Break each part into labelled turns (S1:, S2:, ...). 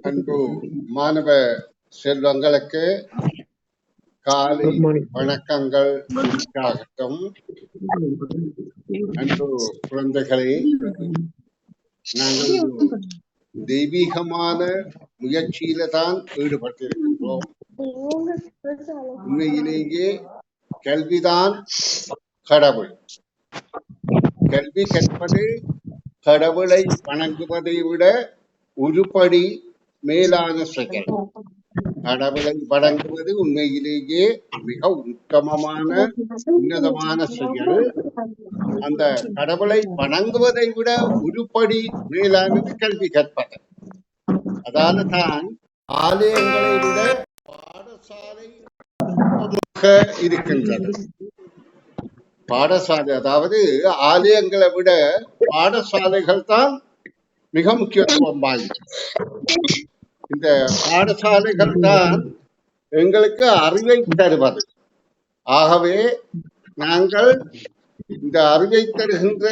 S1: அன்பு மாணவ செல்வங்களுக்கு காலை வணக்கங்கள் உண்டாகட்டும். அன்பு குழந்தைகளே, நாங்கள் தெய்வீகமான முயற்சியில தான் ஈடுபட்டிருக்கின்றோம். உண்மையிலேயே கல்விதான் கடவுள். கல்வி கற்பது கடவுளை வணங்குவதை விட உருப்படி மேலான செயல். கடவுளை வணங்குவது உண்மையிலேயே மிக உத்தமமான உன்னதமான செயல். அந்த கடவுளை வணங்குவதை விட உருப்படி மேலானது கல்வி கற்பது. அதால தான் ஆலயங்களை விட பாடசாலை இருக்கின்றது. பாடசாலை, அதாவது ஆலயங்களை விட பாடசாலைகள் தான் மிக முக்கியத்துவம் வாய்ந்தது. இந்த பாடசாலைகள் தான் எங்களுக்கு அறிவை தருவது. ஆகவே நாங்கள் இந்த அறிவை தருகின்ற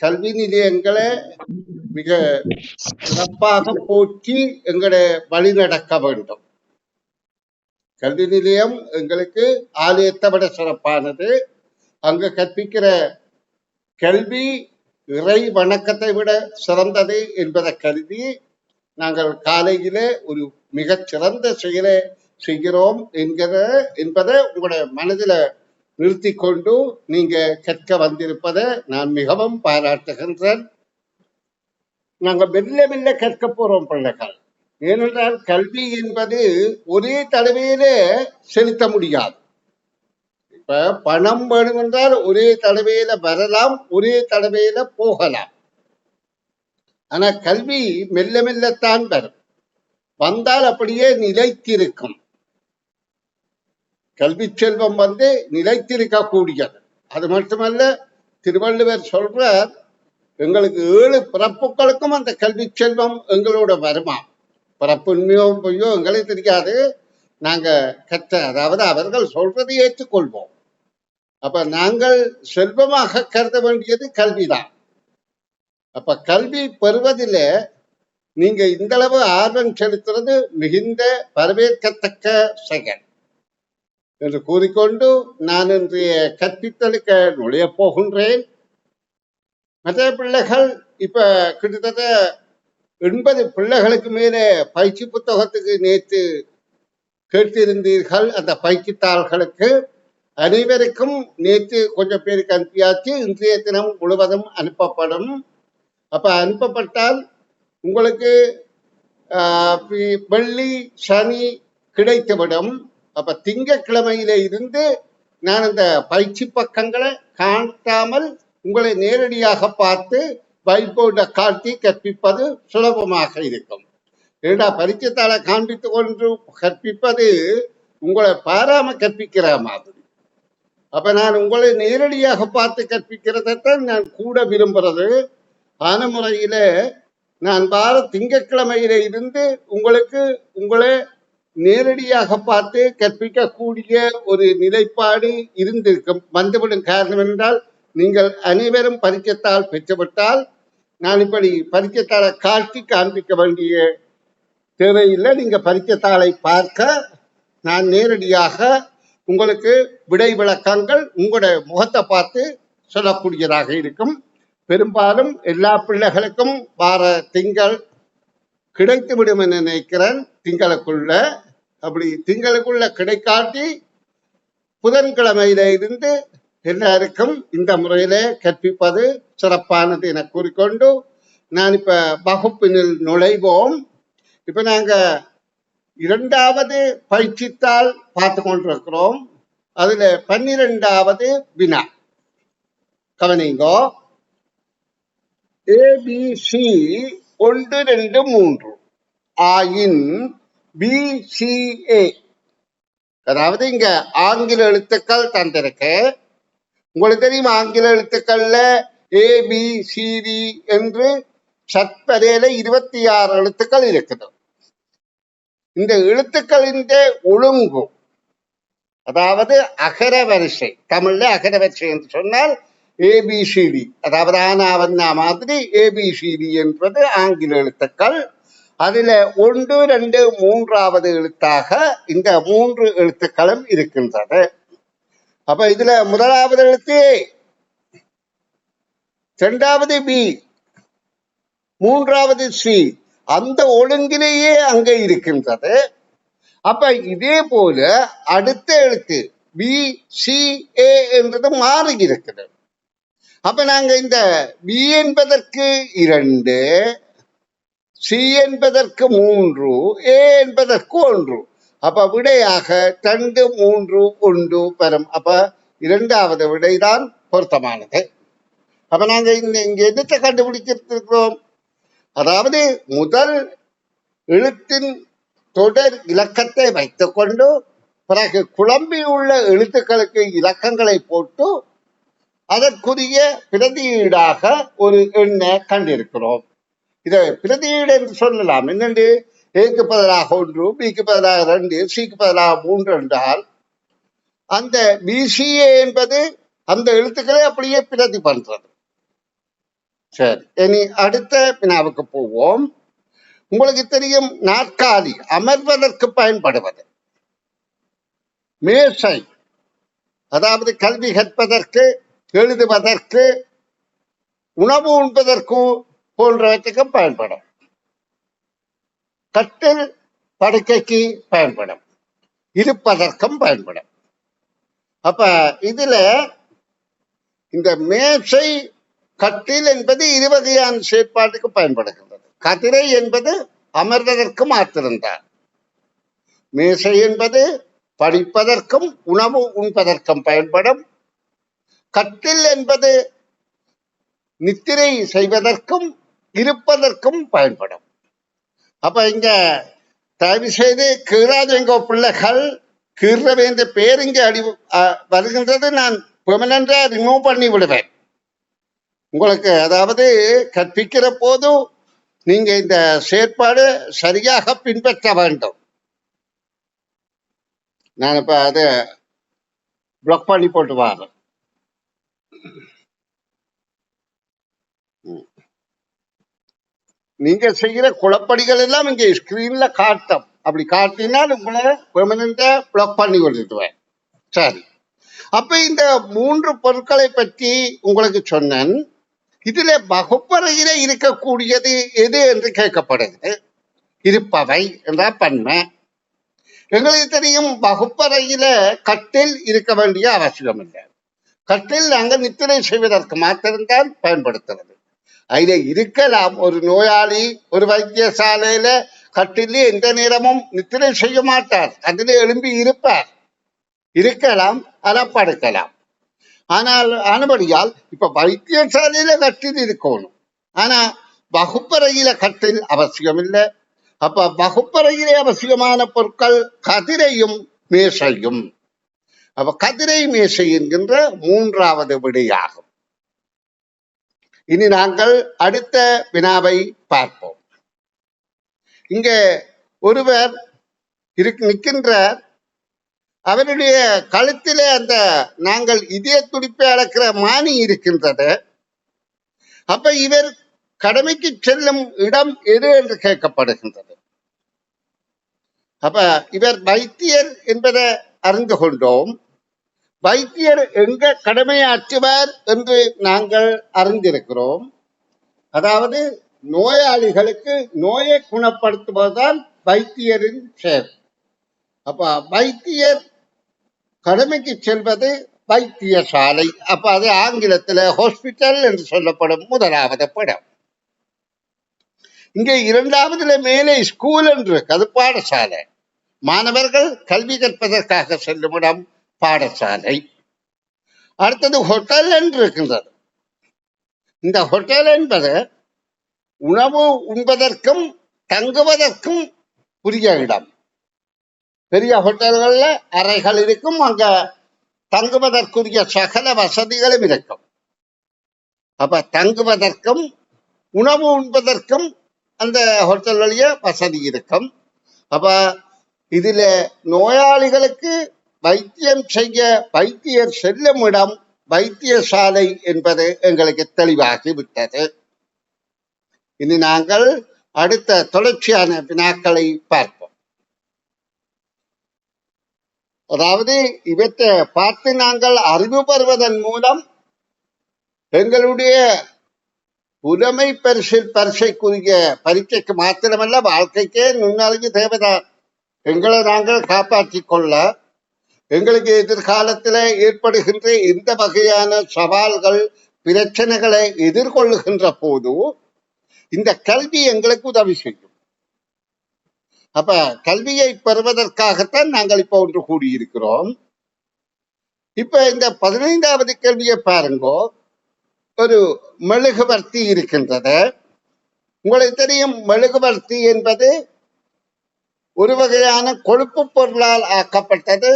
S1: கல்வி நிலையங்களை மிக சிறப்பாக போற்றி எங்களை வழி நடக்க வேண்டும். கல்வி நிலையம் எங்களுக்கு ஆலயத்தை விட சிறப்பானது. அங்கு கற்பிக்கிற கல்வி இறை வணக்கத்தை விட சிறந்தது என்பதை கருதி நாங்கள் காலையில ஒரு மிகச் சிறந்த செயலை செய்கிறோம் என்பதை உங்களுடைய மனதில் நிறுத்தி கொண்டு நீங்க கற்க வந்திருப்பதை நான் மிகவும் பாராட்டுகின்றேன். நாங்கள் மெல்ல மெல்ல கற்க போறோம் பிள்ளைகள். ஏனென்றால் கல்வி என்பது ஒரே தடவையில செலுத்த முடியாது. இப்ப பணம் வேணும் என்றால் ஒரே தடவையில வரலாம், ஒரே தடவையில போகலாம். ஆனா கல்வி மெல்ல மெல்லத்தான் வரும். வந்தால் அப்படியே நிலைத்திருக்கும். கல்வி செல்வம் நிலைத்திருக்க கூடியது. அது மட்டுமல்ல, திருவள்ளுவர் சொல்றார், எங்களுக்கு 7 பிறப்புகளுக்கும் அந்த கல்வி செல்வம் எங்களோட வருமா. பிறப்புண்மையோ பொய்யோ எங்களுக்கு தெரியாது. நாங்க கற்ற, அதாவது அவர்கள் சொல்றதை ஏற்றுக்கொள்வோம். அப்ப நாங்கள் செல்வமாக கருத வேண்டியது கல்விதான். அப்ப கல்வி பெறுவதில நீங்க இந்த அளவு ஆர்வம் செலுத்துறது மிகுந்த வரவேற்கத்தக்க செயல் என்று கூறிக்கொண்டு நான் இன்றைய கற்பித்தலுக்கு நுழைய போகின்றேன். மற்ற பிள்ளைகள் இப்ப கிட்டத்தட்ட 80 பிள்ளைகளுக்கு மேலே பயிற்சி புத்தகத்துக்கு நேற்று கேட்டிருந்தீர்கள். அந்த பயிற்சித்தாள்களுக்கு அனைவருக்கும் நேற்று கொஞ்சம் பேருக்கு அனுப்பியாச்சு. இன்றைய தினம் முழுவதும் அனுப்பப்படும். அப்ப அனுப்பப்பட்டால் உங்களுக்கு வெள்ளி சனி கிடைத்துவிடும். அப்ப திங்கட்கிழமையில இருந்து நான் அந்த பயிற்சி பக்கங்களை காட்டாமல் உங்களை நேரடியாக பார்த்து வைட் போர்டை காட்டி கற்பிப்பது சுலபமாக இருக்கும். ஏன்னா பரிச்சைத்தாளை காண்பித்து கொண்டு கற்பிப்பது உங்களை பாராம கற்பிக்கிற மாதிரி. அப்ப நான் உங்களை நேரடியாக பார்த்து கற்பிக்கிறதான் நான் கூட விரும்புறது. ஆன முறையில நான் வார திங்கட்கிழமையில இருந்து உங்களை நேரடியாக பார்த்து கற்பிக்கக்கூடிய ஒரு நிலைப்பாடு இருந்திருக்கும் வந்துவிடும். காரணம் என்றால் நீங்கள் அனைவரும் பரிச்சைத்தாள் பெற்றுவிட்டால் நான் இப்படி பரிச்சைத்தாளை காட்டி காண்பிக்க வேண்டிய தேவையில்லை. நீங்க பரிச்சைத்தாளை பார்க்க நான் நேரடியாக உங்களுக்கு விடை விளக்கங்கள் உங்களுடைய முகத்தை பார்த்து சொல்லக்கூடியதாக இருக்கும். பெரும்பாலும் எல்லா பிள்ளைகளுக்கும் வார திங்கள் கிடைத்து விடும் என நினைக்கிறேன். திங்களுக்குள்ள அப்படி திங்களுக்குள்ள கிடைக்காட்டி புதன்கிழமையில இருந்து எல்லாருக்கும் இந்த முறையில கற்பிப்பது சிறப்பானது என கூறிக்கொண்டு நான் இப்ப வகுப்பினில் நுழைவோம். இப்ப நாங்க 2வது பயிற்சித்தாள் பார்த்து கொண்டிருக்கிறோம். அதுல 12வது வினா கவனிங்கோ. ABC 1 2 3 ஆயின் BCA, அதாவது இங்க ஆங்கில எழுத்துக்கள் தந்திருக்கு. உங்களுக்கு தெரியும் ஆங்கில எழுத்துக்கள்ல ABCD என்று சத்வரையில 26 எழுத்துக்கள் இருக்குது. இந்த எழுத்துக்களின் ஒழுங்கு, அதாவது அகர வரிசை, தமிழ்ல அகர வரிசை என்று சொன்னால் ஏபிசிடி, அதாவது ஆனாவன்னா மாதிரி ஏபிசிடி என்பது ஆங்கில எழுத்துக்கள். அதுல 1, 2, 3வது எழுத்தாக இந்த 3 எழுத்துக்களும் இருக்கின்றது. அப்ப இதுல முதலாவது எழுத்து ஏ, இரண்டாவது பி, மூன்றாவது சி, அந்த ஒழுங்கிலேயே அங்க இருக்கின்றது. அப்ப இதே போல அடுத்த எழுத்து பி சி ஏ என்றது மாறி இருக்கிறது. அப்ப நாங்க இந்த பி என்பதற்கு 2, சி என்பதற்கு 3, ஏ என்பதற்கு 1. அப்ப விடையாக 2, 3, 1 பெறும். அப்ப இரண்டாவது விடைதான் பொருத்தமானது. அப்ப நாங்க இங்க எதிர்த்த கண்டுபிடிச்சிருக்கிறோம், அதாவது முதல் எழுத்தின் தொடர் இலக்கத்தை வைத்துக் கொண்டு பிறகு குழம்பியுள்ள எழுத்துக்களுக்கு இலக்கங்களை போட்டு அதற்குரிய பிரதியீடாக ஒரு எண்ணை கண்டிருக்கிறோம். இதை பிரதியீடு என்று சொல்லலாம். என்னென்று ஏக்கு பதிலாக 1, பிக்கு பதிலாக 2, சிக்கு பதிலாக 3 என்றால் அந்த பிசிஏ என்பது அந்த எழுத்துக்களை அப்படியே பிரதி பண்றது. சரி, இனி அடுத்த வினாவுக்கு போவோம். உங்களுக்கு தெரியும், நாற்காலி அமர்வதற்கு பயன்படுவது, மேசை அதாவது கல்வி கற்பதற்கு, எழுதுவதற்கு, உணவு உண்பதற்கு போன்றவற்றுக்கு பயன்படும், கட்டில் படுக்கைக்கு பயன்படும், இருப்பதற்கும் பயன்படும். அப்ப இதுல இந்த மேசை கட்டில் என்பது 2 வகையான செயற்பாட்டுக்கு பயன்படுகின்றது. கதிரை என்பது அமர்வதற்கு மாத்திருந்தார், மேசை என்பது படிப்பதற்கும் உணவு உண்பதற்கும் பயன்படும், கட்டில் என்பது நித்திரை செய்வதற்கும் இருப்பதற்கும் பயன்படும். அப்ப இங்க தயவு செய்து கீழாதெங்கோ பிள்ளைகள் கீற வேண்டிய பேர் இங்க வருகின்றது. நான் பெர்மனண்டா ரிமூவ் பண்ணி விடுவேன் உங்களுக்கு. அதாவது கற்பிக்கிற போது நீங்க இந்த செயற்பாடு சரியாக பின்பற்ற வேண்டும். நான் இப்ப அதை பிளாக் பண்ணி போட்டு வரேன். நீங்க செய்கிற குழப்படிகள் எல்லாம் இங்க ஸ்கிரீன்ல காட்டும். அப்படி காட்டினால் உங்களை பெர்மனண்டா பிளாக் பண்ணி விட்டுடுவேன். சரி, அப்ப இந்த 3 பொருட்களை பற்றி உங்களுக்கு சொன்னேன். இதுல வகுப்பறையில இருக்கக்கூடியது எது என்று கேட்கப்படுகிறது. இருப்பவை என்ற பன்மை. எங்களுக்கு தெரியும், வகுப்பறையில கட்டில் இருக்க வேண்டிய அவசியம் இல்லை. கட்டில் நாங்கள் நித்திரை செய்வதற்கு மாத்திரம்தான் பயன்படுத்துறது. அதுல இருக்கலாம், ஒரு நோயாளி ஒரு வைத்தியசாலையில கட்டில் எந்த நேரமும் நித்திரை செய்ய மாட்டார், அதில் எழும்பி இருப்பார், இருக்கலாம், படுக்கலாம். ஆனால் ஆனபடியால் இப்ப வைத்தியசாலையில கட்டில் இருக்கணும், ஆனா வகுப்பறையில கட்டில் அவசியம் இல்லை. அப்ப வகுப்பறையிலே அவசியமான பொருட்கள் கதிரையும் மேசையும். அப்ப கதிரை மேசை என்கின்ற 3வது விடையாகும். இனி நாங்கள் அடுத்த வினாவை பார்ப்போம். இங்க ஒருவர் நிற்கின்றார். அவருடைய கழுத்திலே அந்த நாங்கள் இதய துடிப்பை அளக்கிற மானி இருக்கின்றது. அப்ப இவர் கடமைக்கு செல்லும் இடம் எது என்று கேட்கப்படுகின்றது. அப்ப இவர் வைத்தியர் என்பதை அறிந்து கொண்டோம். வைத்தியர் எங்க கடமையாற்றுவார் என்று நாங்கள் அறிந்திருக்கிறோம். அதாவது நோயாளிகளுக்கு நோயை குணப்படுத்துவதுதான் வைத்தியரின் செயல். அப்ப வைத்தியர் கடமைக்கு செல்வது வைத்தியசாலை. அப்ப அது ஆங்கிலத்தில் ஹாஸ்பிட்டல் என்று சொல்லப்படும் 1வது படம். இங்கே 2வதுல மேலே ஸ்கூல் என்று அது பாடசாலை. மாணவர்கள் கல்வி கற்பதற்காக செல்லும் இடம் பாடசாலை. அடுத்தது ஹோட்டல் என்று இருக்கின்றது. இந்த ஹோட்டல் என்பது உணவு உண்பதற்கும் தங்குவதற்கும் உரிய இடம். பெரிய ஹோட்டல்கள்ல அறைகள் இருக்கும், அங்க தங்குவதற்குரிய சகல வசதிகளும் இருக்கும். அப்ப தங்குவதற்கும் உணவு உண்பதற்கும் அந்த ஹோட்டல்களிய வசதி இருக்கும். அப்ப இதுல நோயாளிகளுக்கு வைத்தியம் செய்ய வைத்தியர் செல்லும் இடம் வைத்தியசாலை என்பது எங்களுக்கு தெளிவாகிவிட்டது. இனி நாங்கள் அடுத்த தொடர்ச்சியான வினாக்களை பார்ப்போம். அதாவது இவற்றை பார்த்து நாங்கள் அறிவு பெறுவதன் மூலம் எங்களுடைய புலமை பரீட்சைக்குரிய பரீட்சைக்கு மாத்திரமல்ல, வாழ்க்கைக்கே நுண்ணறிவு தேவைதான். எங்களை நாங்கள் காப்பாற்றிக் கொள்ள, எங்களுக்கு எதிர்காலத்தில் ஏற்படுகின்ற எந்த வகையான சவால்கள் பிரச்சனைகளை எதிர்கொள்ளுகின்ற போது இந்த கல்வி எங்களுக்கு உதவி செய்யும். அப்ப கல்வியை பெறுவதற்காகத்தான் நாங்கள் இப்ப ஒன்று கூடியிருக்கிறோம். இப்ப இந்த 15வது கேள்வியை பாருங்கோ. ஒரு மெழுகுவர்த்தி இருக்கின்றது. உங்களுக்கு தெரியும், மெழுகுவர்த்தி என்பது ஒரு வகையான கொழுப்பு பொருளால் ஆக்கப்பட்டது.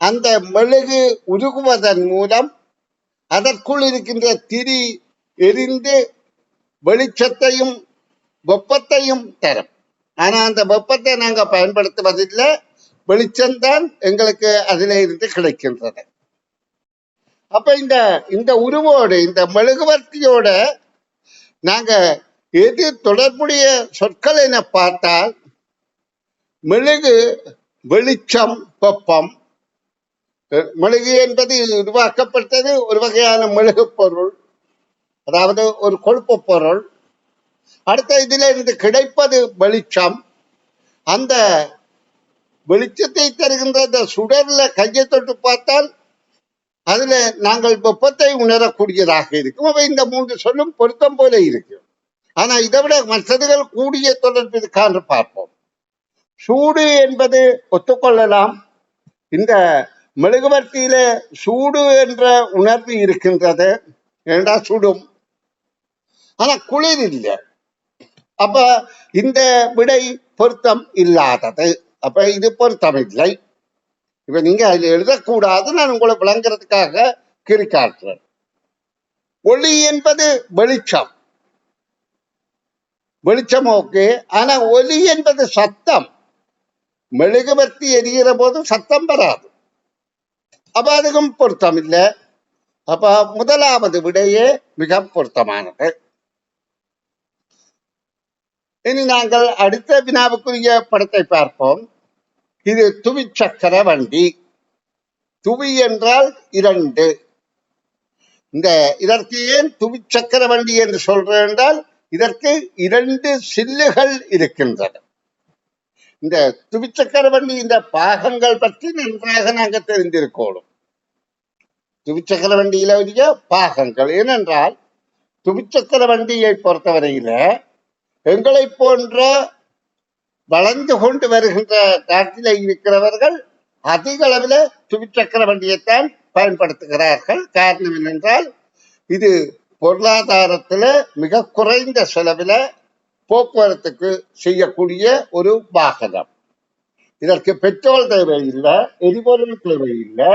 S1: அந்த மெழுகு உருகுவதன் மூலம் அதற்குள் இருக்கின்ற திரி எரிந்து வெளிச்சத்தையும் வெப்பத்தையும் தரும். ஆனா அந்த வெப்பத்தை நாங்க பயன்படுத்துவதில்லை, வெளிச்சம்தான் எங்களுக்கு அதில இருந்து கிடைக்கின்றது. அப்ப இந்த உருவோடு, இந்த மெழுகுவர்த்தியோட நாங்க எது தொடர்புடைய சொற்கள் என பார்த்தால், மெழுகு வெளிச்சம், வெப்பம். மெழுகு என்பது உருவாக்கப்பட்டது ஒரு வகையான மெழுகு பொருள், அதாவது ஒரு கொழுப்பு பொருள். அடுத்த இதுல இருந்து கிடைப்பது வெளிச்சம். அந்த வெளிச்சத்தை தருகின்ற அந்த சுடர்ல கையை தொட்டு பார்த்தால் அதுல நாங்கள் வெப்பத்தை உணரக்கூடியதாக இருக்கும். அவை இந்த 3 சொல்லும் பொருத்தம் போல இருக்கு. ஆனா இதை விட மற்றதுகள் கூடிய தொடர்பு இருக்கான்னு பார்ப்போம். சூடு என்பது ஒத்துக்கொள்ளலாம். இந்த மெழுகுவர்த்தியில சூடு என்ற உணர்வு இருக்கின்றது. ஏண்டா சுடும், ஆனா குளிர் இல்லை. அப்ப இந்த விடை பொருத்தம் இல்லாதது. அப்ப இது பொருத்தம் இல்லை. இப்ப நீங்க அதுல எழுதக்கூடாது, நான் உங்களை விளங்குறதுக்காக கிரிக்காட்டுறேன். ஒளி என்பது வெளிச்சம், வெளிச்சம் ஓகே. ஆனா ஒலி என்பது சத்தம். மெழுகுவர்த்தி எரிகிற போது சத்தம் வராது. அப்ப அதுக்கும் பொருத்தம் இல்லை. அப்ப முதலாவது விடையே மிக பொருத்தமானது. இனி நாங்கள் அடுத்த வினாவுக்குரிய படத்தை பார்ப்போம். இது துவிச்சக்கர வண்டி. துவி என்றால் 2. இதற்கு ஏன் துவிச்சக்கர வண்டி என்று சொல்றேன் என்றால், இதற்கு 2 சில்லுகள் இருக்கின்றன. இந்த துவிச்சக்கர வண்டி இந்த பாகங்கள் பற்றி நன்றாக நாங்க தெரிந்திருக்கணும். துவிச்சக்கர வண்டியில உரிய பாகங்கள். ஏனென்றால் துவிச்சக்கர வண்டியை பொறுத்தவரையில எங்களை போன்ற வளர்ந்து கொண்டு வருகின்ற நாட்டில இருக்கிறவர்கள் அதிக அளவில் துவிச்சக்கர வண்டியைத்தான் பயன்படுத்துகிறார்கள். காரணம் என்னென்றால், இது பொருளாதாரத்துல மிக குறைந்த செலவில் போக்குவரத்துக்கு செய்யக்கூடிய ஒரு வாகனம். இதற்கு பெட்ரோல் தேவையில்லை, எரிபொருள் தேவையில்லை.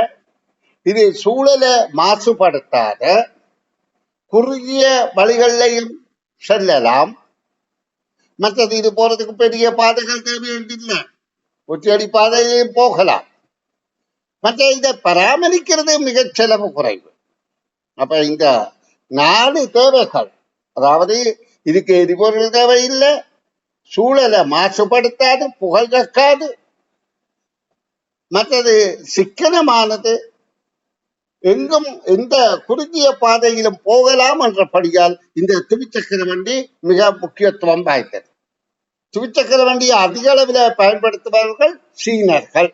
S1: இது சூழலை மாசுபடுத்தாத குறுகிய வழிகளிலையும் செல்லலாம். மற்றது இது போறதுக்கு பெரிய பாதைகள் தேவையில்லை, ஒற்றையடி பாதையிலையும் போகலாம். மற்ற இதை பராமரிக்கிறது மிகச் செலவு குறைவு. அப்ப இந்த 4 தேவைகள், அதாவது இதுக்கு எரிபொருள் தேவையில்லை, சூழலை மாசுபடுத்தாது, புகழ் கக்காது, மற்றது சிக்கனமானது, எங்கும் எந்த குறுகிய பாதையிலும் போகலாம் என்றபடியால் இந்த துவிச்சக்கர வண்டி மிக முக்கியத்துவம் வாய்ந்தது. துவிச்சக்கர வண்டியை அதிக அளவில் பயன்படுத்துபவர்கள் சீனர்கள்.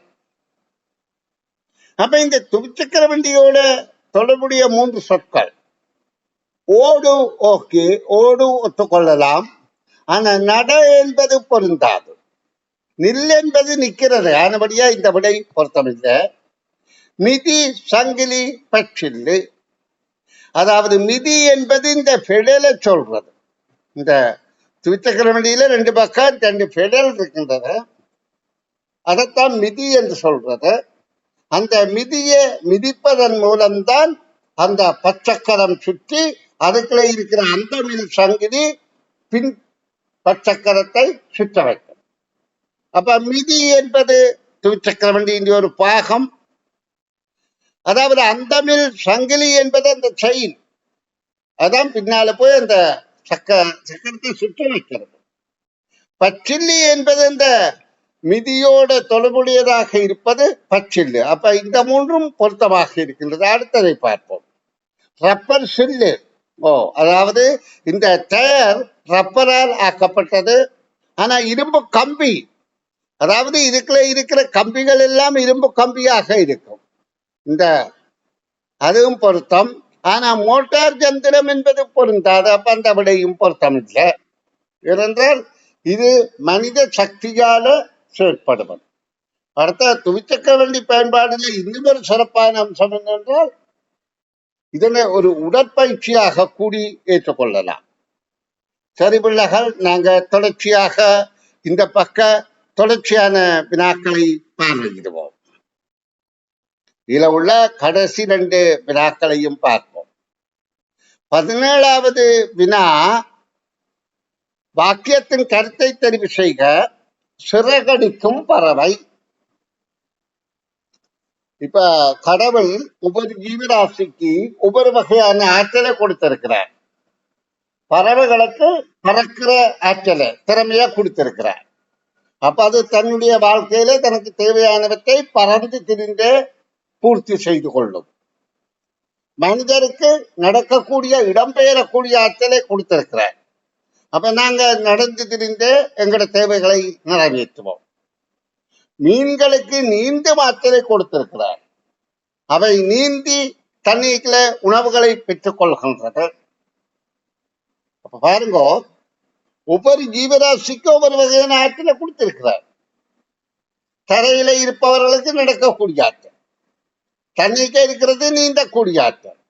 S1: அப்ப இந்த துவிச்சக்கர வண்டியோட தொடர்புடைய 3 சொற்கள். ஓடு ஓகே, ஓடு ஒத்துக்கொள்ளலாம். ஆனா நட என்பது பொருந்தாது. நில் என்பது நிற்கிறது, ஆனபடியா இந்த விடை பொருத்தமில்லை. மிதி, சங்கிலி, பச்சில்லு. அதாவது மிதி என்பது இந்த பெடலை சொல்றது. இந்த துவிச்சக்கர வண்டியில 2 பக்கம் 2 பெடல் இருக்கின்றன, அதைத்தான் மிதி என்று சொல்றது. அந்த மிதியை மிதிப்பதன் மூலம்தான் அந்த பச்சக்கரம் சுற்றி அதுக்குள்ள இருக்கிற அந்த மில் சங்கிலி பின் பச்சக்கரத்தை சுற்ற வைக்கும். அப்ப மிதி என்பது துவிச்சக்கர வண்டியின் ஒரு பாகம். அதாவது அந்தமில் சங்கிலி என்பது அந்த செயின், அதான் பின்னால போய் அந்த சக்கரத்தை சுற்ற வைக்கிறது. பச்சில்லி என்பது இந்த மிதியோட தொடர்புடையதாக இருப்பது பச்சில்லு. அப்ப இந்த மூன்றும் பொருத்தமாக இருக்கின்றது. அடுத்ததை பார்ப்போம். ரப்பர் சில்லு. அதாவது இந்த டயர் ரப்பரால் ஆக்கப்பட்டது. ஆனா இரும்பு கம்பி, அதாவது இதுக்குள்ள இருக்கிற கம்பிகள் எல்லாம் இரும்பு கம்பியாக இருக்கும். இந்த அதுவும் பொருத்தம். ஆனா மோட்டார் ஜந்திரம் என்பது பொருந்தாது. அப்ப அந்த விடையும் பொருத்தம் இல்லை. ஏனென்றால் இது மனித சக்தியால செயற்படுவது. அடுத்த துவிச்சக்கர வண்டி பயன்பாடுல இன்னும் ஒரு சிறப்பான அம்சம் என்னென்றால் இதனை ஒரு உடற்பயிற்சியாக கூடி ஏற்றுக்கொள்ளலாம். சரி பிள்ளைகள், நாங்க தொடர்ச்சியாக இந்த பக்க தொடர்ச்சியான வினாக்களை பார்வையிடுவோம். இதுல உள்ள கடைசி 2 வினாக்களையும் பார்ப்போம். 17வது வினா, வாக்கியத்தின் கருத்தை தெரிவு செய்க. சிறகடிக்கும் பறவை. இப்ப கடவுள் ஒவ்வொரு ஜீவராசிக்கு ஒவ்வொரு வகையான ஆற்றலை கொடுத்திருக்கிறார். பறவைகளுக்கு பறக்கிற ஆற்றலை திறமையா கொடுத்திருக்கிறார். அப்ப அது தன்னுடைய வாழ்க்கையில தனக்கு தேவையானவற்றை பறந்து திரிந்து பூர்த்தி செய்து கொள்ளும். மனிதருக்கு நடக்கக்கூடிய இடம்பெயரக்கூடிய ஆற்றலை கொடுத்திருக்கிறார். அப்ப நாங்க நடந்து திரிந்து எங்களோட தேவைகளை நிறைவேற்றுவோம். மீன்களுக்கு நீந்தும் ஆற்றலை கொடுத்திருக்கிறார். அவை நீந்தி தண்ணீர்ல உணவுகளை பெற்றுக் கொள்கின்றது. அப்ப பாருங்க, ஒவ்வொரு ஜீவராசிக்கும் ஒவ்வொரு வகையான ஆற்றலை கொடுத்திருக்கிறார். தரையில இருப்பவர்களுக்கு நடக்கக்கூடிய ஆற்றல், தண்ணீர்க்க இருக்கிறது நீந்தக்கூடிய ஆற்றல்,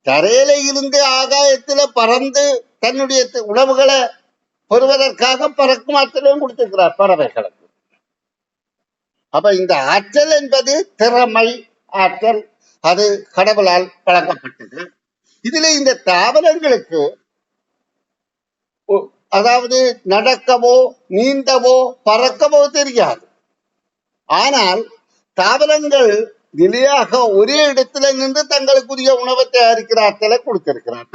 S1: தரையில இருந்து ஆகாயத்துல பறந்து தன்னுடைய உணவுகளை பெறுவதற்காக பறக்கும் ஆற்றலையும் கொடுத்திருக்கிறார் பறவைகளுக்கு. அப்ப இந்த ஆற்றல் என்பது திறமை ஆற்றல், அது கடவுளால் வழங்கப்பட்டது. இதுல இந்த தாவரங்களுக்கு அதாவது நடக்கவோ நீந்தவோ பறக்கவோ தெரியாது. ஆனால் தாவரங்கள் நிலையாக ஒரே இடத்துல நின்று தங்களுக்குரிய உணவை தயாரிக்கிற ஆற்றலை கொடுத்திருக்கிறார்.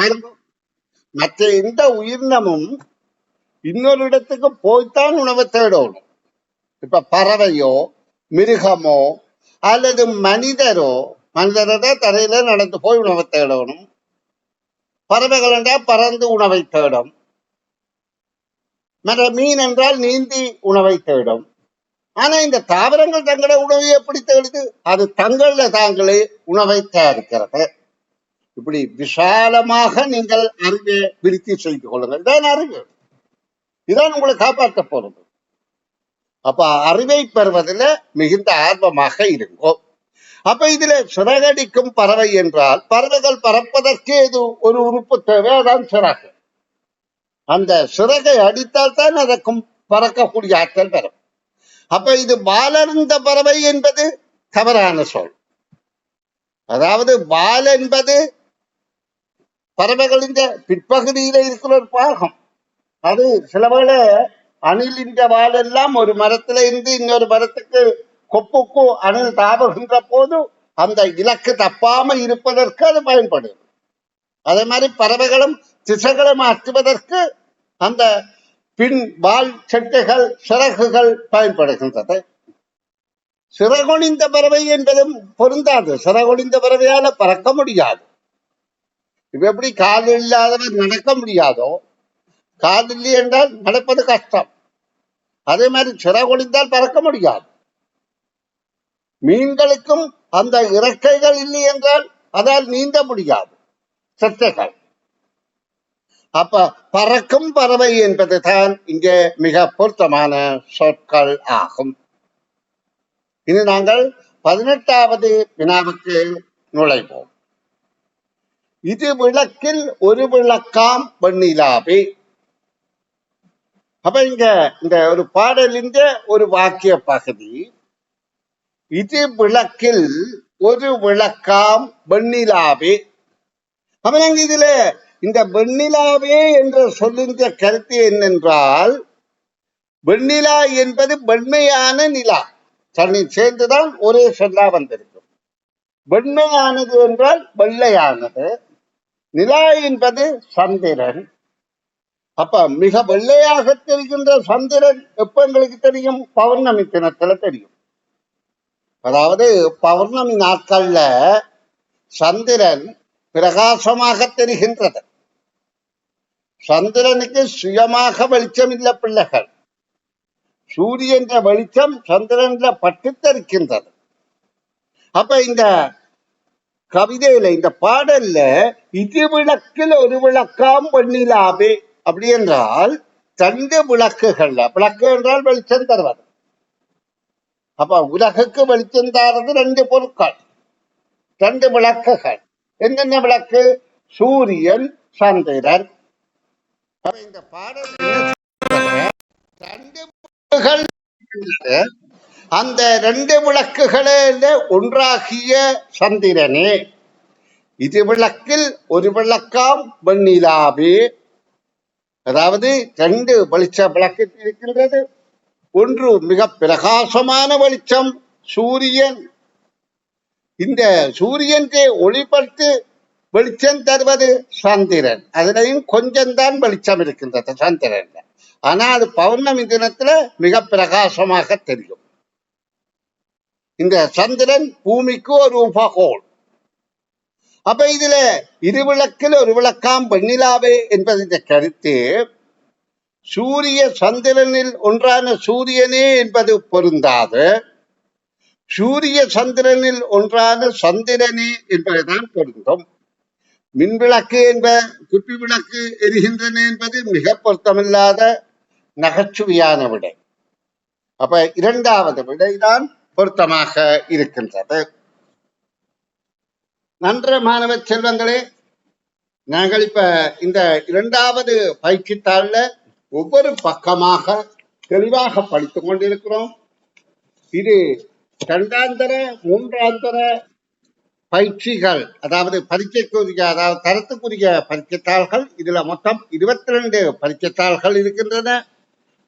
S1: மற்ற எந்த உயிரினமும் இன்னொரு இடத்துக்கு போய்த்தான் உணவை தேடணும். இப்ப பறவையோ மிருகமோ அல்லது மனிதரோட தரையில நடந்து போய் உணவை தேடணும். பறவைகள் என்றால் பறந்து உணவை தேடும். மற்ற மீன் என்றால் நீந்தி உணவை தேடும். ஆனா இந்த தாவரங்கள் தங்களோட உணவை எப்படி தேடுது? அது தங்கள தாங்களே உணவை தயாரிக்கிறது. இப்படி விசாலமாக நீங்கள் அறிவை விருத்தி செய்து கொள்ளுங்கள். இதான் அறிவு, இதான் உங்களை காப்பாற்ற போறது. அப்ப அறிவை பெறுவதில் மிகுந்த ஆர்வமாக இருக்கும். அப்ப இதுல சிறகடிக்கும் பறவை என்றால் பறவைகள் பறப்பதற்கு இது ஒரு உறுப்பு தேவை, அதான் சிறகு. அந்த சிறகை அடித்தால் தான் அதற்கும் பறக்கக்கூடிய ஆற்றல் பெறும். அப்ப இது வாலர்ந்த பறவை என்பது தவறான சொல். அதாவது வால் என்பது பறவைகளின் பிற்பகுதியில இருக்கிற ஒரு பாகம். அது சிலவேளை அணிலின் வால் எல்லாம் ஒரு மரத்துல இருந்து இன்னொரு மரத்துக்கு கொப்புக்கு அணில் தாவுகின்ற போது அந்த இலக்கு தப்பாம இருப்பதற்கு அது பயன்படுது. அதே மாதிரி பறவைகளும் திசைகளை மாற்றுவதற்கு அந்த பின் வால் செட்டைகள் சிறகுகள் பயன்படுகின்றது. சிறகொழிந்த பறவை என்பதும் பொருந்தாது. சிறகொழிந்த பறவையால பறக்க முடியாது. இப்ப எப்படி கால் இல்லாதவர் நடக்க முடியாதோ, கால் இல்லை என்றால் நடப்பது கஷ்டம். அதே மாதிரி சிறகொழிந்தால் பறக்க முடியாது. மீன்களுக்கும் அந்த இறக்கைகள் இல்லை என்றால் அதால் நீந்த முடியாது, செட்டைகள். அப்ப பறக்கும் பறவை என்பது தான் இங்கே மிக பொருத்தமான சொற்கள் ஆகும். இனி நாங்கள் 18வது வினாவுக்கு நுழைவோம். இது விளக்கில் ஒரு விளக்காம் வெண்ணிலாவே. அப்ப இங்க இந்த ஒரு பாடலின் ஒரு வாக்கிய பகுதி, இது விளக்கில் ஒரு விளக்காம் வெண்ணிலாவே. அப்ப நாங்க இதுல இந்த வெண்ணிலாவே என்ற சொல்லின்ற கருத்து என்னென்றால், வெண்ணிலா என்பது வெண்மையான நிலா தண்ணி சேர்ந்துதான் ஒரே சொல்லா வந்திருக்கும். வெண்மையானது என்றால் வெள்ளையானது. நிலா என்பது சந்திரன். அப்ப மிக வெள்ளையாக தெரிகின்ற சந்திரன் எப்ப எங்களுக்கு தெரியும்? பௌர்ணமி தினத்துல தெரியும். அதாவது பௌர்ணமி நாட்கள்ல சந்திரன் பிரகாசமாக தெரிகின்றது. சந்திரனுக்கு சுயமாக வெளிச்சம் இல்ல பிள்ளைகள். சூரியன் வெளிச்சம் சந்திரன்ல பட்டு தெரிக்கின்றது. அப்ப இந்த கவிதையில இந்த பாடல்ல இது விளக்கில் ஒரு விளக்காம் வெண்ணிலாவே அப்படி என்றால் 2 விளக்குகள்ல, விளக்கு என்றால் வெளிச்சம் தருவது. அப்ப உலகுக்கு வெளிச்சம் தருவது 2 பொருட்கள், 2 விளக்குகள். என்னென்ன விளக்கு? சூரியன், சந்திரன். இந்த பாடல் 2 விளக்குகள். அந்த 2 விளக்குகளில் ஒன்றாகிய சந்திரனே, இது விளக்கில் ஒரு விளக்காம் வெண்ணிலாவே. அதாவது 2 வெளிச்ச விளக்கு இருக்கின்றது. ஒன்று மிக பிரகாசமான வெளிச்சம் சூரியன். இந்த சூரியன் ஒளிபட்டு வெளிச்சம் தருவது சந்திரன். அதுலயும் கொஞ்சம்தான் வெளிச்சம் இருக்கின்றது சந்திரன். ஆனா அது பௌர்ணமி தினத்துல மிக பிரகாசமாக தெரியும். இந்த சந்திரன் பூமிக்கு ஒரு உபகோள். அப்ப இதுல இரு விளக்கில் ஒரு விளக்காம் வெண்ணிலாவே என்பதின் கருத்து சூரிய சந்திரனில் ஒன்றான சூரியனே என்பது பொருந்தாது. சூரிய சந்திரனில் ஒன்றான சந்திரனே என்பதுதான் பொருந்தும். மின்விளக்கு என்ப குப்பி விளக்கு எரிகின்றன என்பது மிக பொருத்தமில்லாத நகைச்சுவையான விடை. அப்ப 2வது விடைதான் பொருத்தமாக இருக்கின்றது. நன்ற மாணவ செல்வங்களே, நாங்கள் இப்ப இந்த 2வது பயிற்சித்தாள்ல ஒவ்வொரு பக்கமாக தெளிவாக படித்துக் கொண்டிருக்கிறோம். இது 2ஆந்தர 3ஆந்தர பயிற்சிகள், அதாவது பரீட்சைக்குரிய, அதாவது தரத்துக்குரிய பரீட்சைத்தாள்கள். இதுல மொத்தம் 22 பரீட்சைத்தாள்கள் இருக்கின்றன.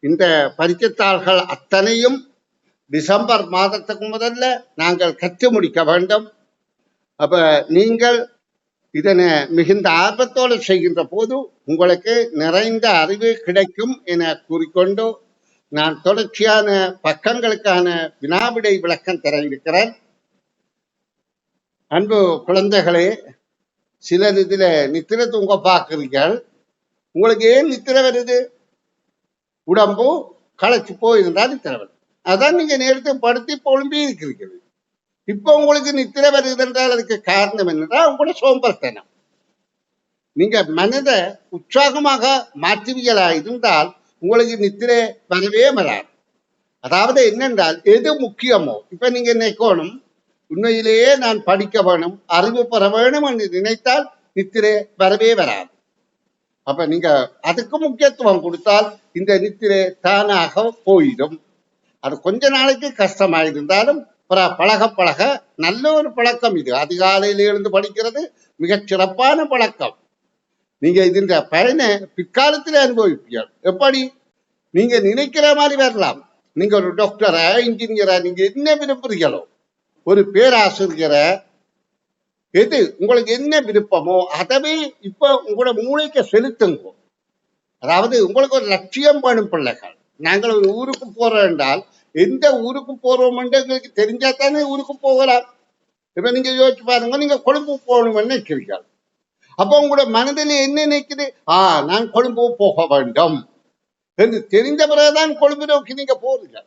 S1: இந்த பரீட்சைத்தாள்கள் அத்தனையும் டிசம்பர் மாதத்துக்கு முதல்ல நாங்கள் கற்று முடிக்க வேண்டும். அப்ப நீங்கள் இதனை மிகுந்த ஆர்வத்தோடு செய்கின்ற போது உங்களுக்கு நிறைந்த அறிவு கிடைக்கும் என கூறிக்கொண்டு நான் தொடர்ச்சியான பக்கங்களுக்கான வினாவிடை விளக்கம் தர இருக்கிறேன். அன்பு குழந்தைகளே, சிலர் இதுல நித்திர தூங்க பார்க்கிறீர்கள். உங்களுக்கு ஏன் நித்திர வருது? உடம்பு களைச்சு போயிருந்தால் நித்திர வருது. அதான் நீங்க நேரத்தை படுத்தி பொழும்பி இருக்கிறீர்கள். இப்ப உங்களுக்கு நித்திர வருது என்றால் அதுக்கு காரணம் என்னன்னா உங்களோட சோம்பல்தனம். நீங்க மனதை உற்சாகமாக மாற்றுவீங்களா இருந்தால் உங்களுக்கு நித்திரை வரவே வராது. அதாவது என்னென்றால் எது முக்கியமோ, இப்ப நீங்க நினைக்கணும் உண்மையிலேயே நான் படிக்க வேணும், அறிவு பெற வேணும் என்று நினைத்தால் நித்திரை வரவே வராது. அப்ப நீங்க அதுக்கு முக்கியத்துவம் கொடுத்தால் இந்த நித்திரை தானாக போயிடும். அது கொஞ்ச நாளைக்கு கஷ்டமாயிருந்தாலும் பழக பழக நல்ல ஒரு பழக்கம் இது. அதிகாலையில் எழுந்து படிக்கிறது மிகச் சிறப்பான பழக்கம். நீங்க இதன் பயனை பிற்காலத்தில் அனுபவிப்பீர்கள். எப்படி? நீங்க நினைக்கிற மாதிரி வரலாம். நீங்க ஒரு டாக்டரா, இன்ஜினியரா, நீங்க என்ன விரும்புறீங்களோ, ஒரு பேராசிரியரை, எது உங்களுக்கு என்ன விருப்பமோ அதவே இப்ப உங்களோட மூளைக்கு செலுத்துங்க. அதாவது உங்களுக்கு ஒரு லட்சியம் வேணும் பிள்ளைகள். நாங்கள் ஒரு ஊருக்கு போறோம் என்றால் எந்த ஊருக்கு போறோம் என்று எங்களுக்கு தெரிஞ்சா தானே ஊருக்கு போகலாம். இப்ப நீங்க யோசிச்சு பாருங்க, நீங்க கொழும்பு போகணும்னு நினைக்கிறீர்கள். அப்போ உங்களோட மனதில் என்ன நினைக்குது? நான் கொழும்பு போக வேண்டும் என்று தெரிந்த பிறகுதான் கொழும்பு நோக்கி நீங்க போறீங்க.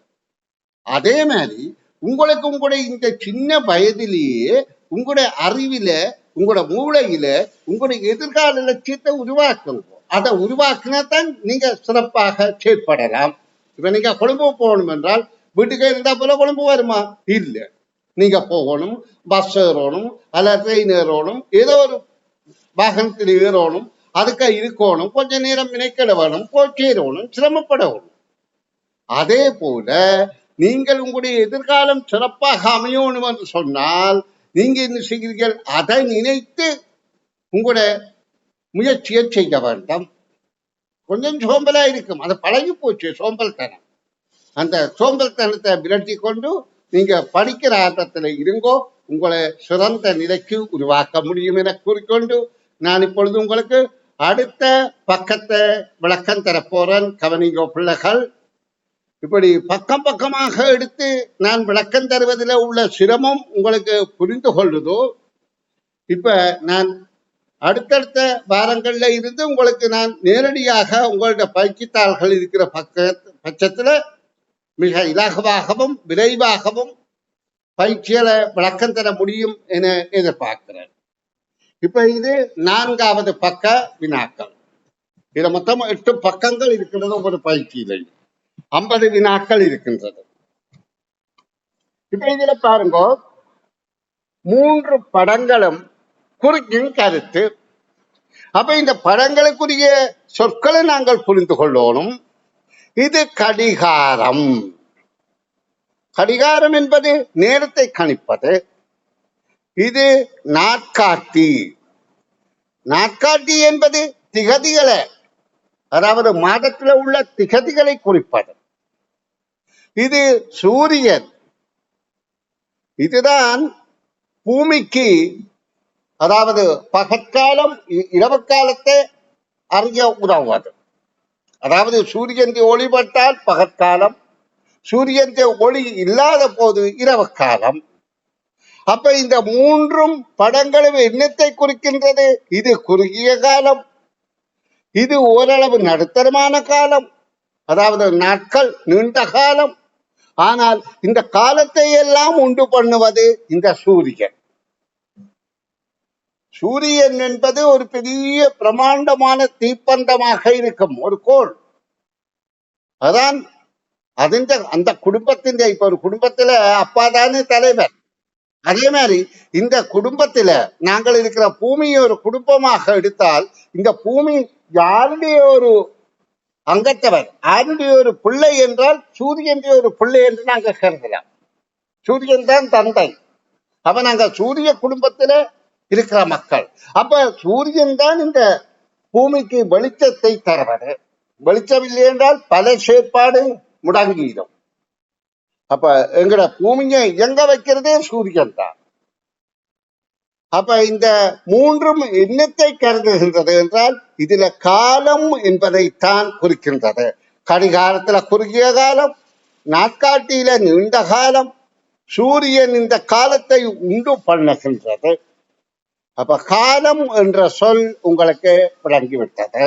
S1: அதே மாதிரி உங்களுக்கு உங்களுடைய இந்த சின்ன வயதிலேயே உங்களுடைய அறிவில, உங்களோட மூளையில உங்களுடைய எதிர்கால லட்சியத்தை உருவாக்குங்க. அதை உருவாக்குனாதான் நீங்க சிறப்பாக செயற்படலாம். இப்ப நீங்க கொழும்பு போகணும் என்றால் வீட்டுக்கு இருந்தா போல கொழும்பு வருமா? இல்லை. நீங்க போகணும், பஸ் ஏறணும் அல்ல ட்ரெயின் ஏறணும், ஏதோ ஒரு வாகனத்தில் ஏறணும், அதுக்கு இருக்கணும், கொஞ்ச நேரம் நினைக்கல வேணும், போய் சேரணும், சிரமப்படணும். அதே போல நீங்கள் உங்களுடைய எதிர்காலம் சிறப்பாக அமையணும் என்று சொன்னால் நீங்க என்ன செய்கிறீர்கள்? அதை நினைத்து உங்களுடைய முயற்சியை செய்ய வேண்டும். கொஞ்சம் சோம்பலா இருக்கும், அது பழகி போச்சு சோம்பல்தனம். அந்த சோம்பல்தனத்தை விரட்டி கொண்டு நீங்க படிக்கிற ஆட்டத்துல இருங்கோ. உங்களை சிறந்த நிலைக்கு உருவாக்க முடியும் என கூறிக்கொண்டு நான் இப்பொழுது உங்களுக்கு அடுத்த பக்கத்தை விளக்கம் தரப்போறேன். கவனிங்கோ பிள்ளைகள். இப்படி பக்கம் பக்கமாக எடுத்து நான் விளக்கம் தருவதில் உள்ள சிரமம் உங்களுக்கு புரிந்து கொள்ளுதோ. இப்ப நான் அடுத்தடுத்த வாரங்கள்ல இருந்து உங்களுக்கு நான் நேரடியாக உங்களுடைய பயிற்சித்தாள்கள் இருக்கிற பட்சத்துல மிக இலகுவாகவும் விரைவாகவும் பயிற்சிகளை விளக்கம் தர முடியும் என எதிர்பார்க்கிறேன். இப்ப இது 4வது பக்க வினாக்கள். இதுல மொத்தம் 8 பக்கங்கள் இருக்கின்றது. ஒரு பயிற்சியில 50 வினாக்கள் இருக்கின்றது. இப்ப இதுல பாருங்க, 3 படங்களும் குறிக்கும் கருத்து. அப்ப இந்த படங்களுக்குரிய சொற்களை நாங்கள் புரிந்து கொள்ளணும். இது கடிகாரம். கடிகாரம் என்பது நேரத்தை கணிப்பது. இது நாட்காட்டி. நாட்காட்டி என்பது திகதிகளை, அதாவது மாதத்தில் உள்ள திகதிகளை குறிப்பது. இது சூரியன். இதுதான் பூமிக்கு, அதாவது பகற்காலம் இரவு காலத்தை அறிய உதவுவது. அதாவது சூரியன் ஒளிபட்டால் பகற்காலம், சூரியன் ஒளி இல்லாத போது இரவு காலம். அப்ப இந்த 3 படங்களும் என்னத்தை குறிக்கின்றது? இது குறுகிய காலம், இது ஓரளவு நடுத்தரமான காலம், அதாவது நாட்கள் நீண்ட காலம். ஆனால் இந்த காலத்தை எல்லாம் உண்டு பண்ணுவது இந்த சூரியன். சூரியன் என்பது ஒரு பெரிய பிரமாண்டமான தீப்பந்தமாக இருக்கும் ஒரு கோள். அதான் அந்த குடும்பத்தின், இப்ப ஒரு குடும்பத்துல அப்பா தானே தலைவர். அதே மாதிரி இந்த குடும்பத்துல நாங்கள் இருக்கிற பூமியை ஒரு குடும்பமாக எடுத்தால், இந்த பூமி யாருடைய ஒரு அங்கத்தவர், யாருடைய ஒரு பிள்ளை என்றால் சூரியனுடைய ஒரு பிள்ளை என்று நாங்கள் கருதலாம். சூரியன் தான் தந்தை. அப்ப நாங்க சூரிய குடும்பத்துல இருக்கிற மக்கள். அப்ப சூரியன் தான் இந்த பூமிக்கு வெளிச்சத்தை தருவது. வெளிச்சம் இல்லை என்றால் பல செயற்பாடு முடங்கிடும். அப்ப எங்கட பூமியை இயங்க வைக்கிறதே சூரியன் தான். அப்ப இந்த 3 என்னத்தை கருதுகின்றது என்றால், இதுல காலம் என்பதைத்தான் குறிக்கின்றது. கடிகாரத்துல குறுகிய காலம், நாட்காட்டியில நீண்ட காலம், சூரியன் இந்த காலத்தை உண்டு பண்ணுகின்றது. அப்ப காலம் என்ற சொல் உங்களுக்கு விளங்கிவிட்டது.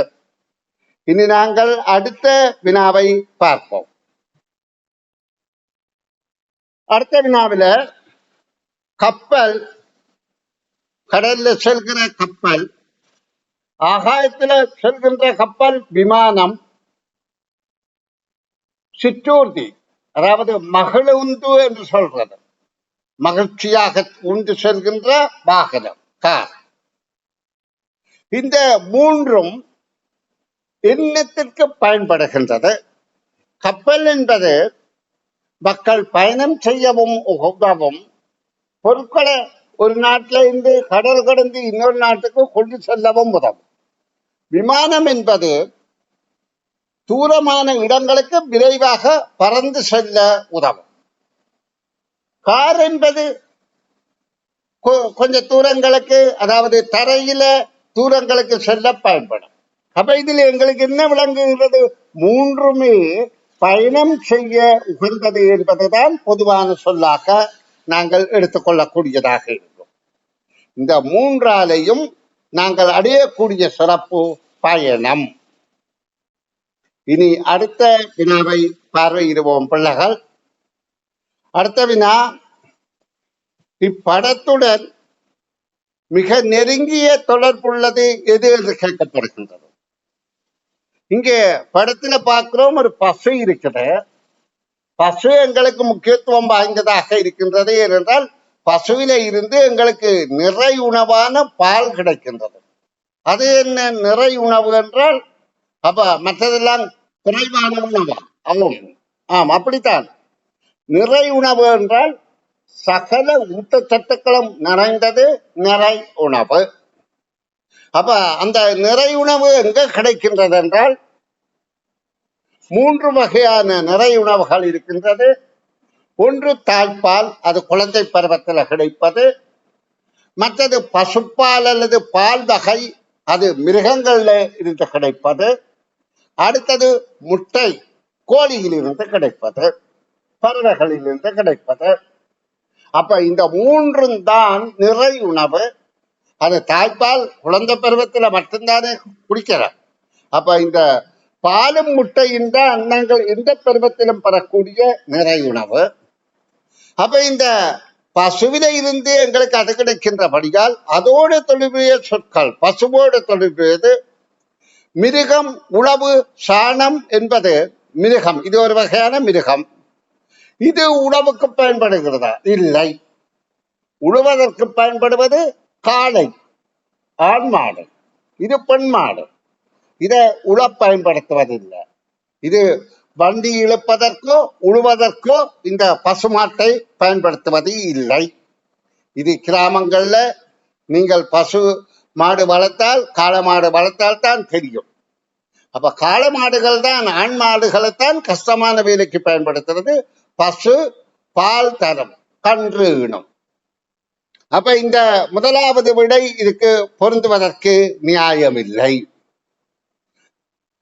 S1: இனி நாங்கள் அடுத்த வினாவை பார்ப்போம். அடுத்த வினாவில கப்பல், கடல்ல செல்கிற கப்பல், ஆகாயத்துல செல்கின்ற கப்பல், விமானம், சிற்றூர்தி, அதாவது மகிழுந்து என்று சொல்றது, மகிழ்ச்சியாக உண்டு செல்கின்ற வாகனம் கார். இந்த 3 என்னத்திற்கு பயன்படுகின்றது? கப்பல் என்பது மக்கள் பயணம் செய்யவும் உதவும், பொருட்களை ஒரு நாட்டில இருந்து கடல் கடந்து இன்னொரு நாட்டுக்கு கொண்டு செல்லவும் உதவும். விமானம் என்பது தூரமான இடங்களுக்கு விரைவாக பறந்து செல்ல உதவும். கார் என்பது கொஞ்சம் தூரங்களுக்கு, அதாவது தரையில தூரங்களுக்கு செல்ல பயன்படும். அப்ப இதுல எங்களுக்கு என்ன விளங்குகிறது? 3மே பயணம் செய்ய உகந்தது என்பதுதான் பொதுவான சொல்லாக நாங்கள் எடுத்துக்கொள்ளக்கூடியதாக இருக்கும். இந்த 3ஆலையும் நாங்கள் அடையக்கூடிய சிறப்பு பயணம். இனி அடுத்த வினாவை பார்வையிடுவோம் பிள்ளைகள். அடுத்த வினா, இப்படத்துடன் மிக நெருங்கிய தொடர்புள்ளது எது என்று கேட்கப்படுகின்றது. இங்கே படத்துல பார்க்கிறோம், ஒரு பசு இருக்குது. பசு எங்களுக்கு முக்கியத்துவம் வாய்ந்ததாக இருக்கின்றது. ஏனென்றால் பசுவில இருந்து எங்களுக்கு நிறை உணவான பால் கிடைக்கின்றது. அது என்ன நிறை உணவு என்றால், அப்ப மற்றதெல்லாம் குறைவான உணவா? ஆம், அப்படித்தான். நிறை உணவு என்றால் சகல ஊட்டச்சத்துக்களும் நிறைந்தது நிறை உணவு. அப்ப அந்த நிறை உணவு எங்க கிடைக்கின்றது என்றால், 3 வகையான நிறை உணவுகள் இருக்கின்றது. ஒன்று தாய்ப்பால், அது குழந்தை பருவத்தில் கிடைப்பது. மற்றது பசுப்பால் அல்லது பால் வகை, அது மிருகங்கள்ல இருந்து கிடைப்பது. அடுத்தது முட்டை, கோழியிலிருந்து கிடைப்பது, பறவைகளிலிருந்து கிடைப்பது. அப்ப இந்த மூன்றும் தான் நிறை உணவு. அது தாய்ப்பால் குழந்தை பருவத்துல மட்டும்தானே குடிக்கிறோம். அப்ப இந்த பாலும் முட்டையும் தான் நாங்கள் எந்த பருவத்திலும் பெறக்கூடிய நிறை உணவு. அப்ப இந்த பசுவில இருந்து எங்களுக்கு அது கிடைக்கின்றபடியால் அதோடு தொடர்புடைய சொற்கள், பசுவோடு தொடர்புடையது. மிருகம், உழவு, சாணம் என்பது மிருகம், இது ஒரு வகையான மிருகம். இது உழவுக்கு பயன்படுகிறதா? இல்லை. உழுவதற்கு பயன்படுவது காளை, ஆண் மாடு. இது பெண் மாடு. இதை உழ பயன்படுத்துவதில்லை. இது வண்டி இழுப்பதற்கோ உழுவதற்கோ இந்த பசுமாட்டை பயன்படுத்துவது இல்லை. இது கிராமங்கள்ல நீங்கள் பசு மாடு வளர்த்தால், காளை மாடு வளர்த்தால் தான் தெரியும். அப்ப காளை மாடுகள் தான் ஆண் மாடுகளைத்தான் கஷ்டமான வேலைக்கு பயன்படுத்துறது. பசு பால் தரும், கன்று ஈனும். அப்ப இந்த முதலாவது விடை இதுக்கு பொருந்துவதற்கு நியாயமில்லை.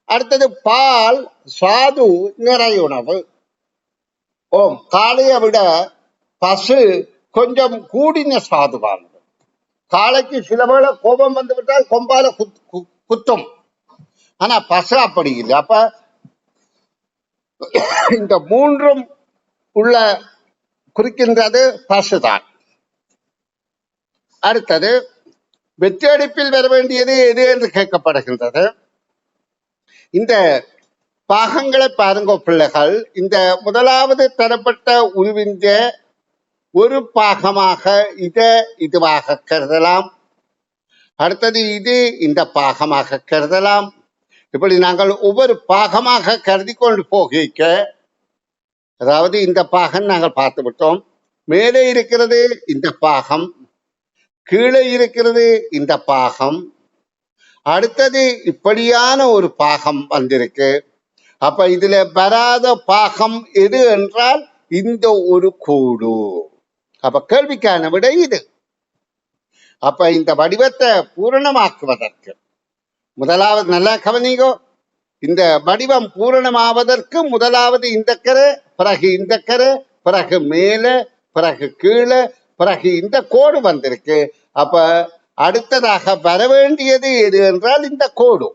S1: அடுத்தது பால் சாது நிறையுணவு. ஓம், காளையை விட பசு கொஞ்சம் கூடின சாதுவானது. காளைக்கு சில வேளை கோபம் வந்து விட்டால் கொம்பால குத்தும். ஆனா பசு அப்படி இல்லை. அப்ப இந்த மூன்றும் உள்ள குறிக்கின்றது பசுதான். அடுத்தது வெற்றியடிப்பில் வர வேண்டியது எது என்று கேட்கப்படுகின்றது. இந்த பாகங்களை பாருங்க பிள்ளைகள். இந்த முதலாவது தரப்பட்ட உருவிந்த ஒரு பாகமாக இதுவாக கருதலாம். அடுத்தது இது இந்த பாகமாக கருதலாம். இப்படி நாங்கள் ஒவ்வொரு பாகமாக கருதி கொண்டு போகிக்க, அதாவது இந்த பாகம் நாங்கள் பார்த்து விட்டோம். மேலே இருக்கிறது இந்த பாகம், கீழே இருக்கிறது இந்த பாகம், அடுத்தது இப்படியான ஒரு பாகம் வந்திருக்கு. அப்ப இதுல வராத பாகம் எது என்றால் இந்த ஒரு கூடு. அப்ப கேள்விக்கான விட இது. அப்ப இந்த வடிவத்தை பூரணமாக்குவதற்கு முதலாவது, நல்லா கவனிங்கோ, இந்த வடிவம் பூரணமாவதற்கு முதலாவது இந்த கரை, பிறகு இந்த கரை, பிறகு மேல, பிறகு கீழே, பிறகு இந்த கோடு வந்திருக்கு. அப்ப அடுத்ததாக வர வேண்டியது எது என்றால் இந்த கோடு.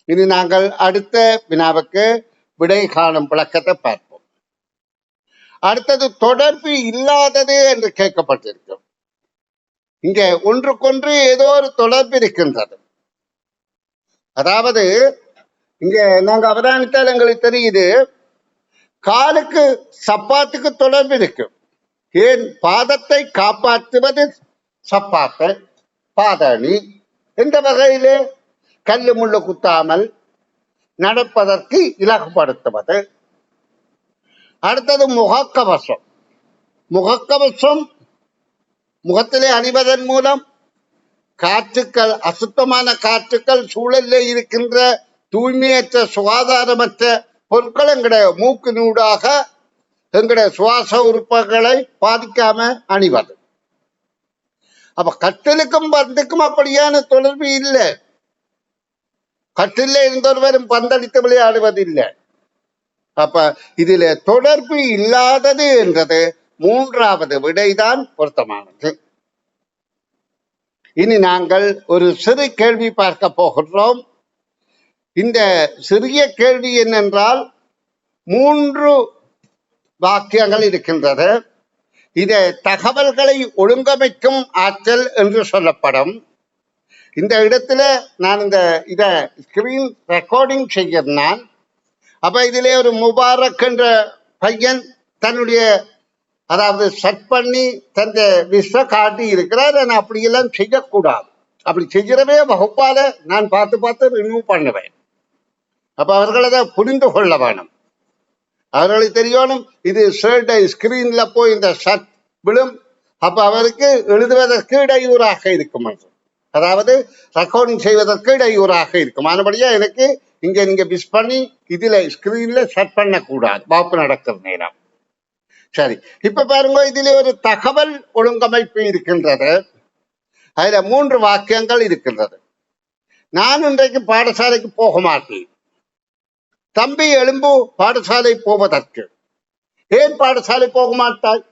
S1: இனி நாங்கள் அடுத்த வினாவுக்கு விடை காணும் விளக்கத்தை பார்ப்போம். அடுத்தது தொடர்பு இல்லாதது என்று கேட்கப்பட்டிருக்கும். இங்க ஒன்றுக்கொன்று ஏதோ ஒரு தொடர்பு இருக்கின்றது. அதாவது இங்க நாங்க அவதானித்தால் எங்களுக்கு தெரியுது, காலுக்கு சப்பாத்துக்கு தொடர்பு இருக்கு. ஏன்? பாதத்தை காப்பாற்றுவது சப்பாத்து, பாதணி. எந்த வகையிலே? கல்லு முள்ளு குத்தாமல் நடப்பதற்கு இலகுபடுத்துவது. அடுத்தது முகக்கவசம். முகக்கவசம் முகத்திலே அணிவதன் மூலம் காற்றுக்கள், அசுத்தமான காற்றுக்கள், சூழலில் இருக்கின்ற தூய்மையற்ற சுகாதாரமற்ற பொருட்கள் எங்களுடைய மூக்கினூடாக எங்களுடைய சுவாச உறுப்புகளை பாதிக்காம அணிவது. அப்ப கட்டிலுக்கும் பந்துக்கும் அப்படியான தொடர்பு இல்லை. கட்டில இருந்தொருவரும் பந்தளித்து விளையாடுவது இல்லை. அப்ப இதுல தொடர்பு இல்லாதது என்றது மூன்றாவது விடைதான் பொருத்தமானது. இனி நாங்கள் ஒரு சிறு கேள்வி பார்க்க போகின்றோம். இந்த சிறிய கேள்வி என்னென்றால், 3 வாக்கியங்கள் இருக்கின்றது. இதை தகவல்களை ஒழுங்கமைக்கும் ஆற்றல் என்று சொல்லப்படும். இந்த இடத்துல நான் இத ஸ்கிரீன் ரெக்கார்டிங் செய்கிறேன். அப்ப இதிலே ஒரு முபாரக் என்ற பையன் தன்னுடைய, அதாவது செட் பண்ணி தந்த விஷ காட்டி இருக்கிறார். நான் அப்படியெல்லாம் செய்யக்கூடாது. அப்படி செய்கிறவே வகுப்பால நான் பார்த்து ரிமூவ் பண்ணுவேன். அப்ப அவர்கள் அதை புரிந்து கொள்ள வேணும். அவர்களுக்கு தெரியணும் இது ஸ்கிரீன்ல போய் இந்த ஷர்ட் விழும். அப்ப அவருக்கு எழுதுவதற்கு இடையூறாக இருக்கும், அதாவது ரெக்கார்டிங் செய்வதற்கு இடையூறாக இருக்கும். ஆனபடியா எனக்கு இங்க நீங்க மிஸ் பண்ணி இதுல ஸ்கிரீன்ல செட் பண்ணக்கூடாது வகுப்பு நடக்கிற நேரம். சரி, இப்ப பாருங்க, இதுல ஒரு தகவல் ஒழுங்கமைப்பு இருக்கின்றது. அதுல 3 வாக்கியங்கள் இருக்கின்றது. நான் இன்றைக்கு பாடசாலைக்கு போக மாட்டேன். தம்பி எழும்பு பாடசாலை போவதற்கு. ஏன் பாடசாலை போக மாட்டாய்?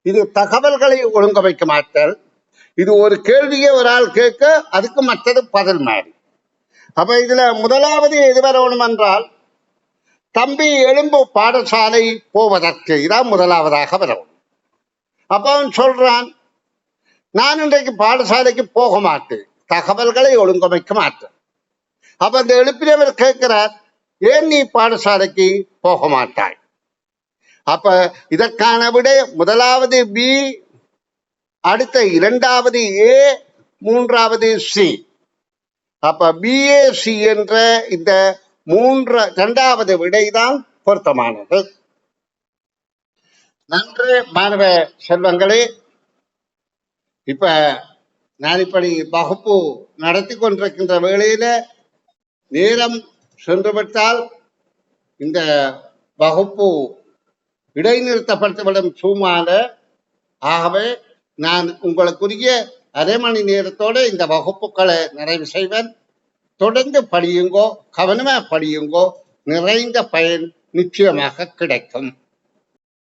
S1: இது தகவல்களை ஒழுங்கமைக்க மாட்டால். இது ஒரு கேள்வியை ஒரு ஆள் கேட்க, அதுக்கு மற்றது பதில் மாறி. அப்ப இதுல முதலாவது எது வரணும் என்றால், தம்பி எழும்பு பாடசாலை போவதற்கு, இதான் முதலாவதாக வரணும். அப்ப அவன் சொல்றான், நான் இன்றைக்கு பாடசாலைக்கு போக மாட்டேன், தகவல்களை ஒழுங்கமைக்க மாட்டேன். அப்ப அந்த எழுப்பினவர் கேட்கிறார், ஏன் நீ பாடசாலைக்கு போக மாட்டாய்? அப்ப இதற்கான விட முதலாவது பி, அடுத்த இரண்டாவது ஏ, மூன்றாவது சி. அப்ப பிஏசி என்ற இந்த இரண்டாவது விடைதான் பொருத்தமானது. நன்று மாணவ செல்வங்களே. இப்ப நான் இப்படி வகுப்பு நடத்தி கொண்டிருக்கின்ற வேளையில நேரம் சென்றுவிட்டால் இந்த வகுப்பு இடைநிறுத்தப்படுத்தப்படும் சூழ்நிலை. ஆகவே நான் உங்களுக்குரிய அரை மணி நேரத்தோடு இந்த வகுப்புகளை நிறைவு செய்வேன். தொடர்ந்து படியுங்கோ, கவனமா படியுங்கோ, நிறைந்த பயன் நிச்சயமாக கிடைக்கும்.